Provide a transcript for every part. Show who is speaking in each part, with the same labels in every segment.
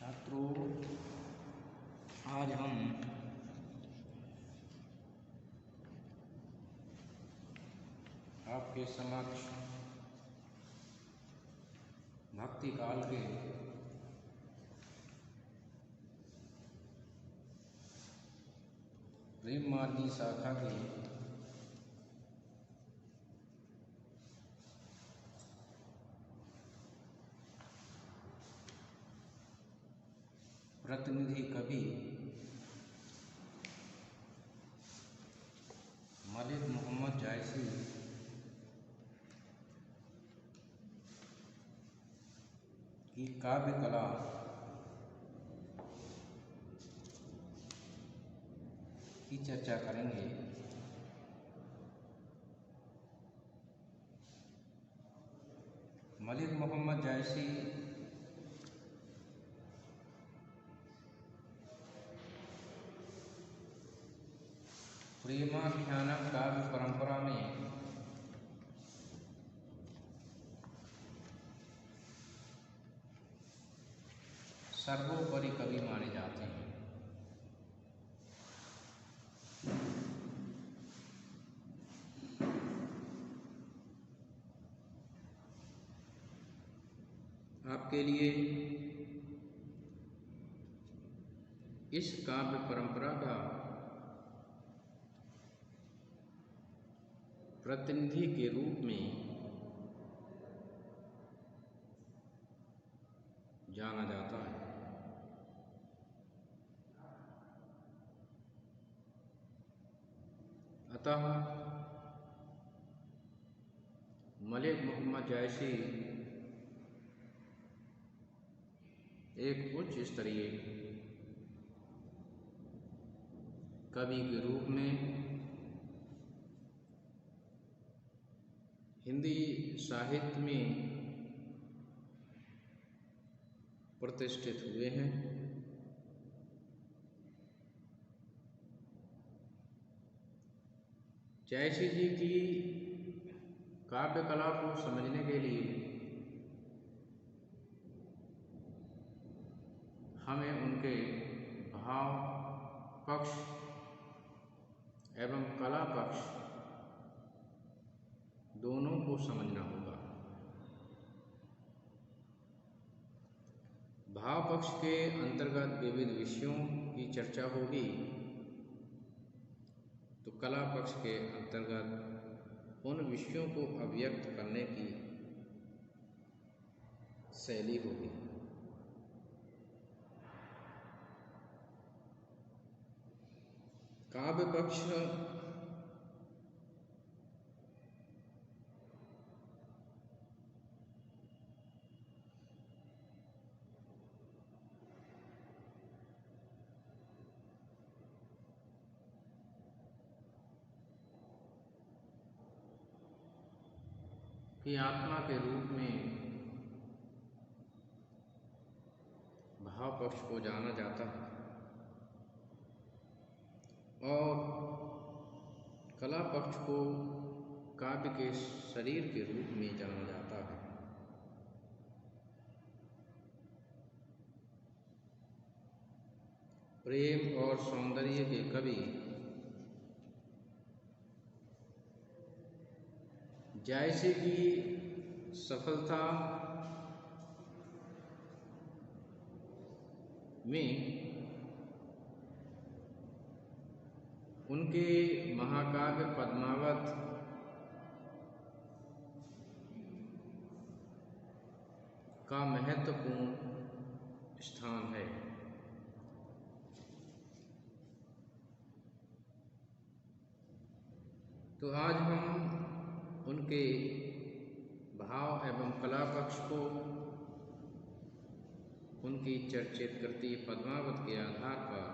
Speaker 1: छात्रों, आज हम आपके समक्ष भक्ति काल के प्रेम मार्गी शाखा के प्रतिनिधि कवि मलिक मोहम्मद जायसी की काव्य कला की चर्चा करेंगे। मलिक मोहम्मद जायसी प्रेमाख्यानक काव्य परंपरा में सर्वोपरि कवि माने जाते हैं। आपके लिए इस काव्य परंपरा का प्रतिनिधि के रूप में जाना जाता है। अतः मलिक मोहम्मद जायसी एक उच्च स्तरीय कवि के रूप में हिंदी साहित्य में प्रतिष्ठित हुए हैं। जायसी जी की काव्य कला को समझने के लिए हमें उनके भाव पक्ष एवं कला पक्ष दोनों को समझना होगा। भाव पक्ष के अंतर्गत विविध विषयों की चर्चा होगी, तो कला पक्ष के अंतर्गत उन विषयों को अभिव्यक्त करने की शैली होगी। काव्य पक्ष की आत्मा के रूप में भाव पक्ष को जाना जाता है और कला पक्ष को काव्य के शरीर के रूप में जाना जाता है। प्रेम और सौंदर्य के कवि जायसी की सफलता में उनके महाकाव्य पद्मावत का महत्वपूर्ण स्थान है। तो आज हम उनके भाव एवं कला पक्ष को उनकी चर्चित कृति पद्मावत के आधार पर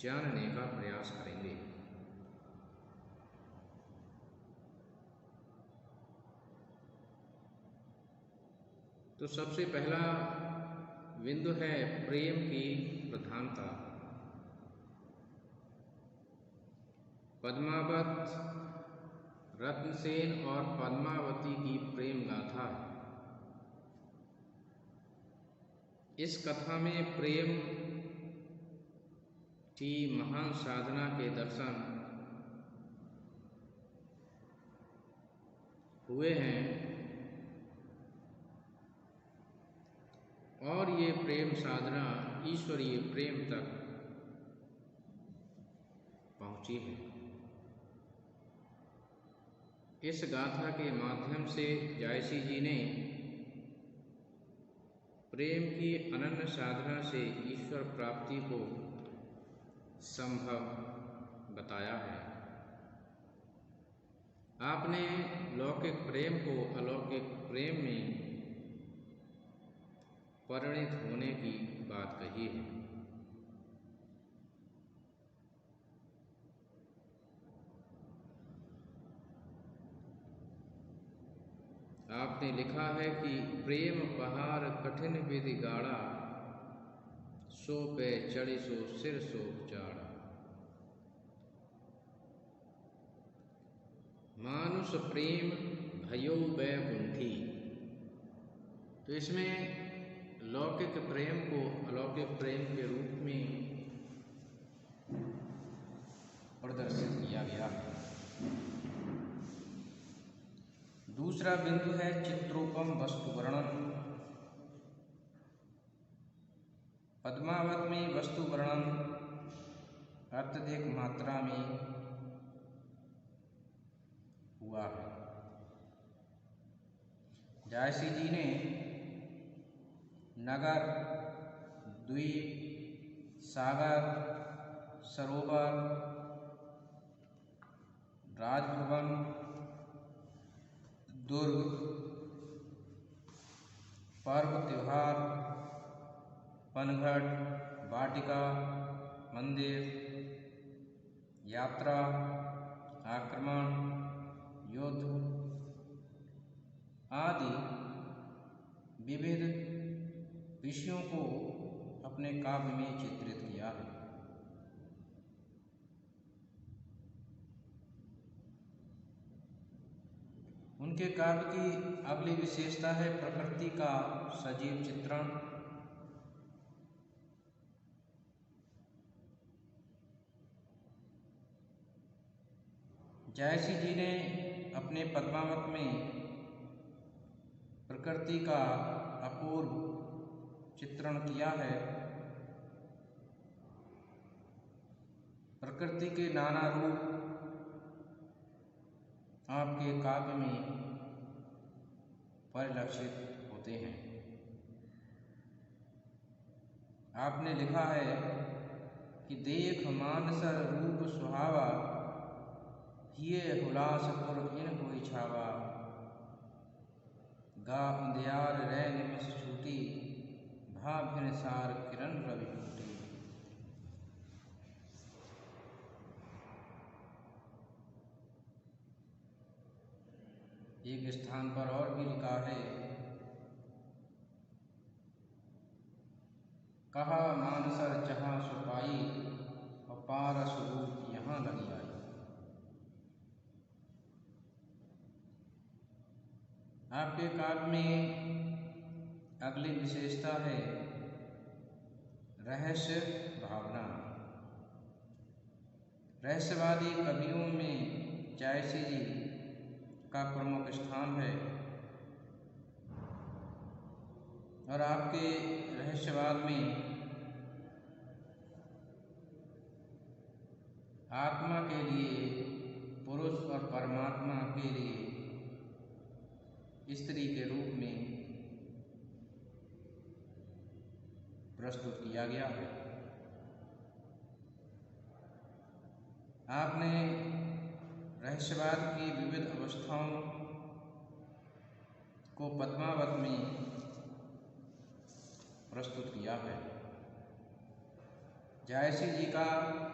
Speaker 1: जानने का प्रयास करेंगे। तो सबसे पहला बिंदु है प्रेम की प्रधानता। पद्मावत रत्नसेन और पद्मावती की प्रेम गाथा इस कथा में प्रेम की महान साधना के दर्शन हुए हैं और ये प्रेम साधना ईश्वरीय प्रेम तक पहुंची है। इस गाथा के माध्यम से जायसी जी ने प्रेम की अनन्य साधना से ईश्वर प्राप्ति को संभव बताया है। आपने लौकिक प्रेम को अलौकिक प्रेम में परिणित होने की बात कही है। आपने लिखा है कि प्रेम पहाड़ कठिन विधि गाढ़ा, सो पे चढ़ी सो सिर सो चाड़ा। मानुष प्रेम भयो बैकुंठी। तो इसमें लौकिक प्रेम को अलौकिक प्रेम के रूप में प्रदर्शित किया गया है। दूसरा बिंदु है चित्रोपम वस्तु वर्णन। पद्मावत में वस्तु वर्णन अत्यधिक मात्रा में हुआ है। जायसी जी ने नगर, द्वीप, सागर, सरोवर, राजभवन, दुर्ग, पर्व त्योहार, पनघट, वाटिका, मंदिर, यात्रा, आक्रमण, युद्ध आदि विविध विषयों को अपने काव्य में चित्रित किया है। उनके काव्य की अगली विशेषता है प्रकृति का सजीव चित्रण। जायसी जी ने अपने पद्मावत में प्रकृति का अपूर्व चित्रण किया है। प्रकृति के नाना रूप आपके काव्य में परिलक्षित होते हैं। आपने लिखा है कि देख मानसर रूप सुहावा, ये हुलासपुर इन हुई छावा। गा अंधियार रै निमस छूटी, भा भिनसार किरण रवि टूटी। एक स्थान पर और भी लिखा है, कहा मानसर जहाँ सुपाई, और पारस रूप यहाँ लगी आई। आपके काव्य में अगली विशेषता है रहस्य भावना। रहस्यवादी कवियों में जायसी जी का प्रमुख स्थान है और आपके रहस्यवाद में आत्मा के लिए पुरुष और परमात्मा के लिए स्त्री के रूप में प्रस्तुत किया गया है। आपने रहस्यवाद की विविध अवस्थाओं को पद्मावत में प्रस्तुत किया है। जायसी जी का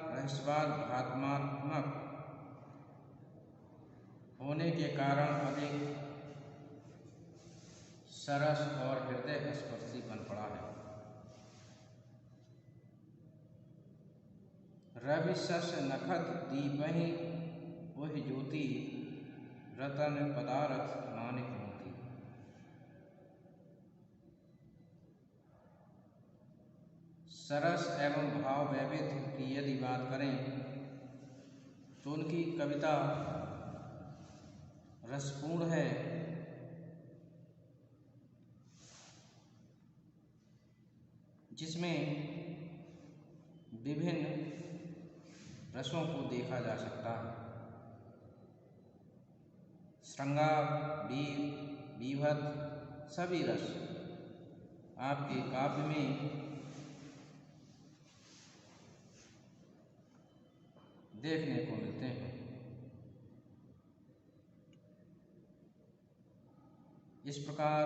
Speaker 1: रहस्यवाद भावनात्मक होने के कारण अधिक सरस और हृदय स्पर्शी बन पड़ा है। रवि सस नखत दीपहि वही ज्योति, रतन पदारथ मानिक मोती। सरस एवं भाव वैविध्य की यदि बात करें तो उनकी कविता रसपूर्ण है, जिसमें विभिन्न रसों को देखा जा सकता है। श्रृंगार, वीर, वीभत्स सभी रस आपके काव्य में देखने को मिलते हैं। इस प्रकार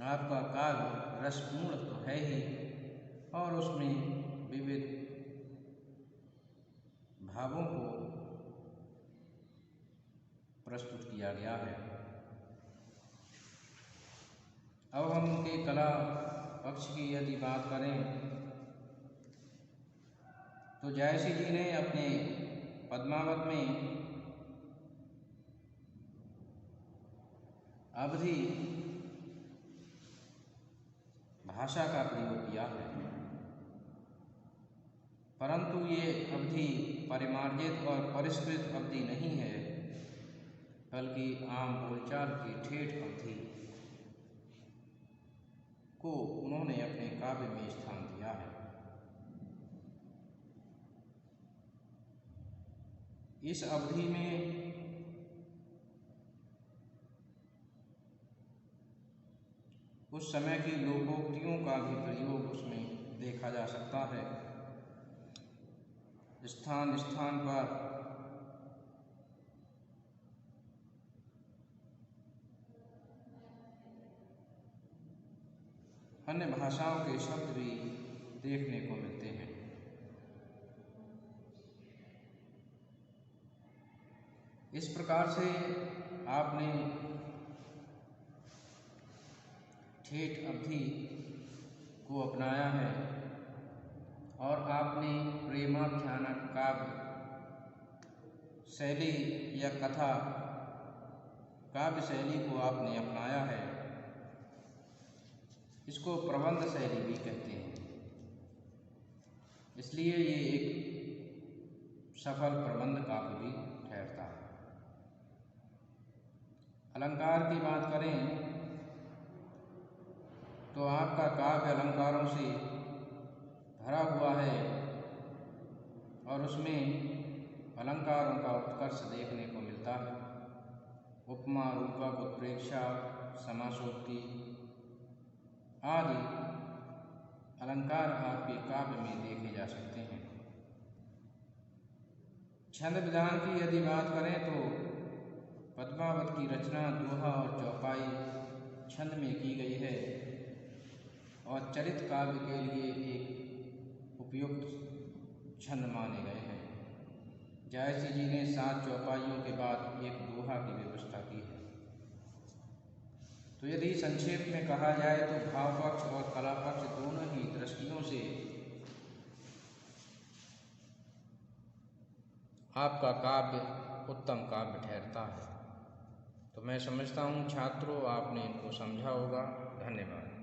Speaker 1: आपका काव्य रसपूर्ण तो है ही और उसमें विविध भावों को प्रस्तुत किया गया है। अब हम उनके कला पक्ष की यदि बात करें तो जायसी जी ने अपने पद्मावत में अवधी भाषा का प्रयोग किया है, परंतु ये अवधि परिमार्जित और परिष्कृत अवधि नहीं है, बल्कि आम बोलचाल की ठेठ अवधि को उन्होंने अपने काव्य में स्थान दिया है। इस अवधि में उस समय की लोकोक्तियों का भी प्रयोग उसमें देखा जा सकता है। स्थान स्थान पर अन्य भाषाओं के शब्द भी देखने को मिलते हैं। इस प्रकार से आपने ठेठ अवधि को अपनाया है और आपने प्रेमाख्यान काव्य शैली या कथा काव्य शैली को आपने अपनाया है। इसको प्रबंध शैली भी कहते हैं, इसलिए ये एक सफल प्रबंध काव्य भी ठहरता है। अलंकार की बात करें तो आपका काव्य अलंकारों से भरा हुआ है और उसमें अलंकारों का उत्कर्ष देखने को मिलता है। उपमा, रूपक, उत्प्रेक्षा, समासोक्ति आदि अलंकार आपके काव्य में देखे जा सकते हैं। छंद विधान की यदि बात करें तो पद्मावत की रचना दोहा और चौपाई छंद में की गई है और चरित काव्य के लिए एक उपयुक्त छंद माने गए हैं। जायसी जी ने 7 चौपाइयों के बाद एक दोहा की व्यवस्था की है। तो यदि संक्षेप में कहा जाए तो भाव पक्ष और कला पक्ष दोनों ही दृष्टियों से आपका काव्य उत्तम काव्य ठहरता है। तो मैं समझता हूँ छात्रों आपने इनको समझा होगा। धन्यवाद।